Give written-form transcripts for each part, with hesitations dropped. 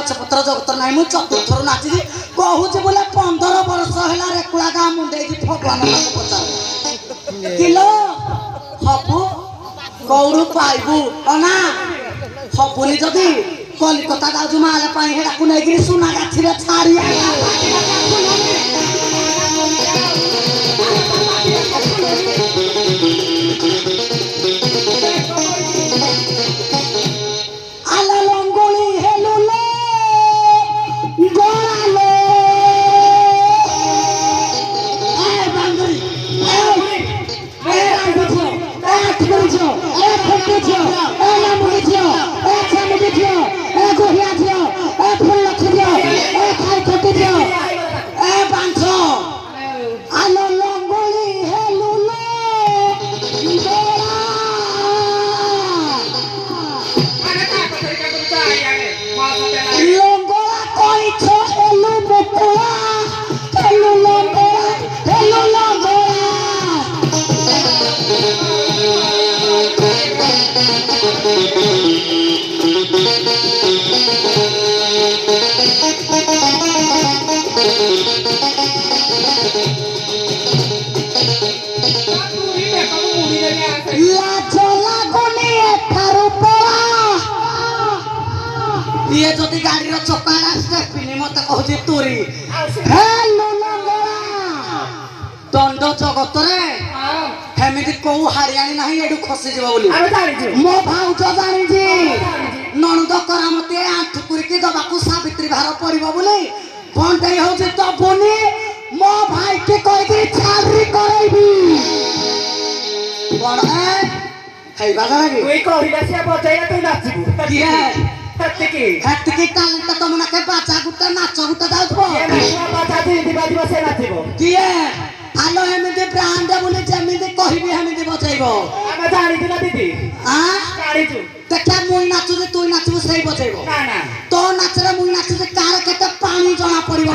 गछपत्र जगतर नाई मु चतुर्थर नाची कहूचे बोले 15 वर्ष हैला रेकुला गा मुंडे की भगवान को पचार किलो हबु कौरु पाइबु अना हबुनी जदी कलिकता जाऊ माले पाई हेडा को नै गिरी सुना गाछी रे छाड़ी ये जदि गाड़ी रो चक्का स्टेपिनी मते कहूची तुरी हेलो लंगड़ा दंड जगत रे हेमिति को हरियाणी नाही एडु खसी जीव बोली आमे जानि छी मो भाउज जानि छी नणद करामते आंठ कुरकी दबाकू सावित्री भार पड़िबो बोली कोनटे होचे तो बोनी मो भाई के कहि के छालरी करैबी बड़ ए हे बागा लागी ओई कहिला से बजाइला तू नाचिबू की है हत्ती टैलेंट तुमना के बाचा गुटा नाच गुटा दाउथबो ये नाचवा बाचा दी बाजीबो से नाचिबो किए आलो हेमिति ब्रांड बोले जेमिति कहिबी हेमिति बजाइबो आमे जानि दिला दीदी हां जानि छु देखा मुई नाचु जे तू नाचबो सही बजाइबो ना ना तो नाचरे मुई नाचु जे कार केते पानी जणा पड़िबो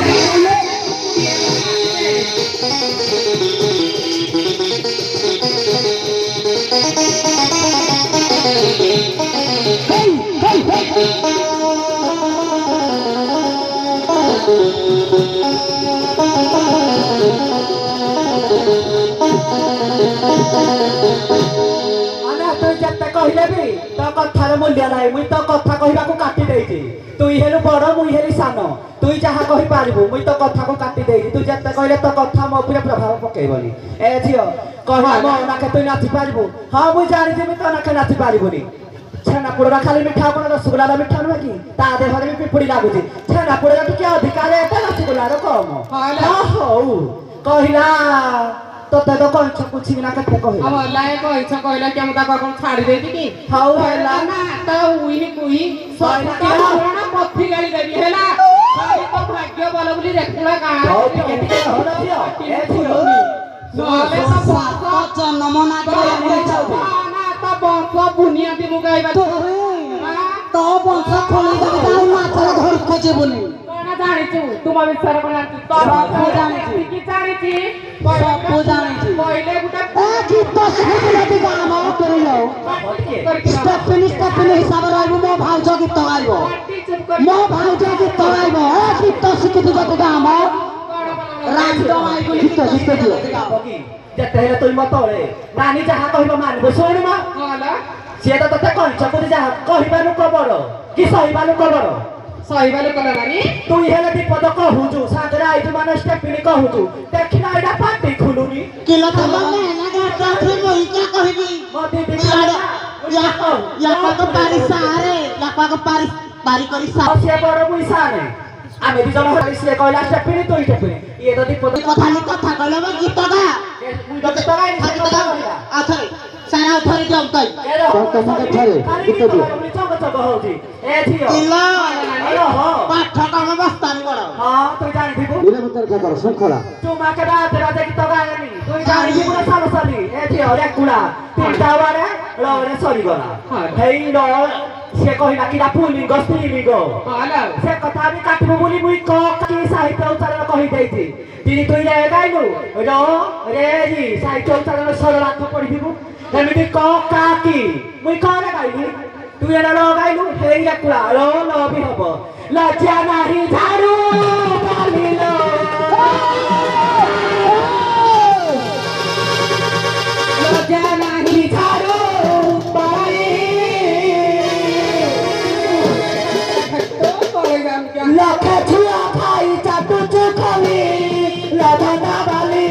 कहले भी तो कथार मूल्य नाही मुई तो कथा कहबा को काटी देइछि तुई हेलु बड़ मुई हेली सान तुई जहा कहि पारिबु मुई तो कथा को काटी देइछि तू जत्ते कहले तो कथा मो ऊपर प्रभाव पकेइबनी ए झियो कहला मो नाके तुई नाचि पारिबु हां मुई जानि जे तो नाके नाचि पारिबुनी छेना पुडरा खाली मिठा कोन रसगुल्ला मिठा न की ता देहरे भी पिपुड़ी लागुछि छेना पुडरा के अधिकार एटा रसगुल्ला रो कम हां हो कहला तो ते तो कोन कुछ बिना कते कहला अब लाए कोइ छ कहला कि हम ता कोन छाड़ी देती की हाउ हैला ना त उही कुही सोना पथी गाड़ी देबी हैला तो भाग्य बोल बोली रेकुला का के होला दियो ए फुलनी सोले तो बात जन्म ना करे ना तो बंश बुनिया दी मुगाइबा तो बंश खोली दे ता माथर धर खोजे बोली कोना जानि छु तुम विचार कोना तो जानि छु की जानि छि सब जानि छि पहिले गुटा की तो सुखला दी गाम करे लो स्टेपनी हिसाब रहबो मो भाउज गीत गाइबो मो भाउज गीत गाइबो की तो सुखि दू जत गाम रांडो आइबो गीत दियो जते हेले तोई मत रे नानी जहा कहबो मानबो सोनी मा होला से तो तते कंच को जहा कहबानु कबर कि सहीबानु कबर सहीबानु कबर मानी तू हेले विपद कहूजु सागरे आइजु माने स्टेपनी कहूजु देखिना एडा पाटी खुलुनी किलो त मने ना गाता थे मोई का कहबी मते या को पारी सारे या को पारी करी सा से बड़ पैसा ने आमे दि जन हरि से कहला स्टेपनी तो स्टेपनी ये तो विपद कथा नि कथा कहले बा गीत गा गीत गाइ आथरे सारा उठरी जम कई तो मगे थरे गीत दियो चक चक होती ए थियो किलो हो पाठ काम बस्तानी बड़ हां तू जानि दिबो बिना मंत्र का कर शृंखला तू मा के रात रात गीत गायनी तू जानि दिबो साल साली ए थियो रे कुला तीनटा बारे रे सरी गला हेई रो से कहिला किरा पुलिंग स्त्रीलिंग हाला से कथा भी काटबो बोली मुई क की साहित्य उच्चारण कहि देइछि तिनी तुई रे गाइलु रो रे जी साहित्य उच्चारण सरलार्थ पढि दिबो एमिति क का की मुई क रे गाइलु तू एरा रो गाइलु हेई रे कुला रो लो भी हबो लज्जा नाही झाडू बालीलो लज्जा नाही झाडू बाली लखे छुआ खाई चाटू चुखली लधना बाली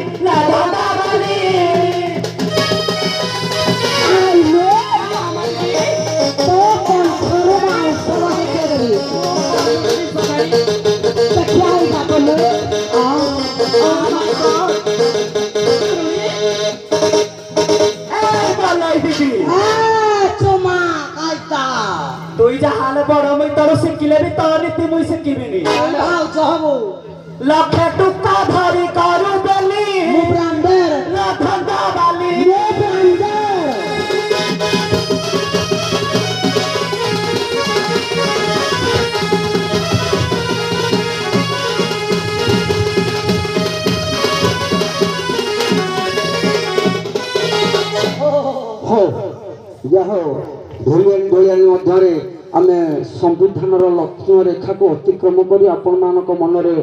तुई जहाले बड़ मुई तोर शिखिले भी तोर नीति मुई शिखिबिनी लखे टुक्का धरी करू बेली लधना बाली हो ଯାହା ଧୂଳିଆଣି ମଧ୍ୟରେ ଆମେ ସମ୍ବିଧାନର ଲକ୍ଷ୍ୟ ରେଖାକୁ ଅତିକ୍ରମ କରି ଆପଣମାନଙ୍କ ମନରେ